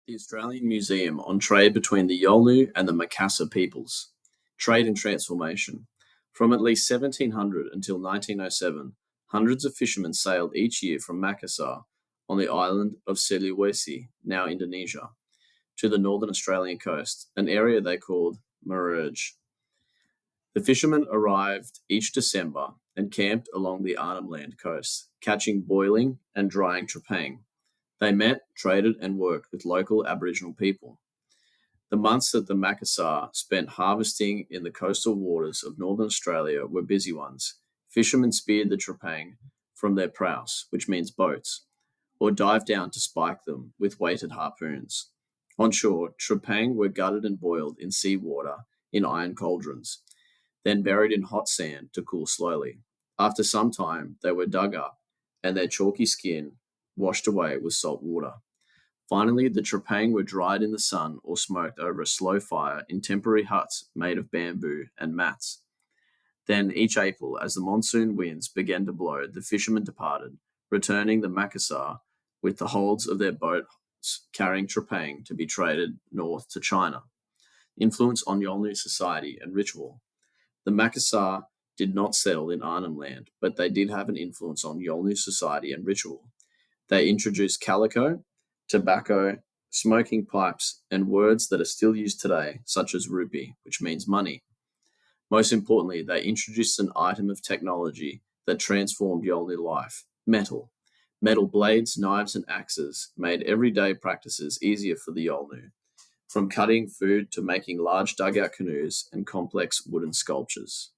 The Australian Museum on trade between the Yolnu and the Makassar Peoples. Trade and transformation. From at least 1700 until 1907, hundreds of fishermen sailed each year from Makassar on the island of Sulawesi, now Indonesia, to the northern Australian coast, an area they called Merge. The fishermen arrived each December and camped along the Arnhem Land coast, catching boiling and drying trepang. They met, traded, and worked with local Aboriginal people. The months that the Makassar spent harvesting in the coastal waters of northern Australia were busy ones. Fishermen speared the trepang from their prows, which means boats, or dived down to spike them with weighted harpoons. On shore, trepang were gutted and boiled in sea water in iron cauldrons, then buried in hot sand to cool slowly. After some time, they were dug up and their chalky skin washed away with salt water. Finally, the trepang were dried in the sun or smoked over a slow fire in temporary huts made of bamboo and mats. Then, each April, as the monsoon winds began to blow, the fishermen departed, returning the Makassar with the holds of their boats carrying trepang to be traded north to China. Influence on Yolnu society and ritual. The Makassar did not settle in Arnhem Land, but they did have an influence on Yolnu society and ritual. They introduced calico, tobacco, smoking pipes, and words that are still used today, such as rupee, which means money. Most importantly, they introduced an item of technology that transformed Yolnu life: metal. Metal blades, knives, and axes made everyday practices easier for the Yolnu, from cutting food to making large dugout canoes and complex wooden sculptures.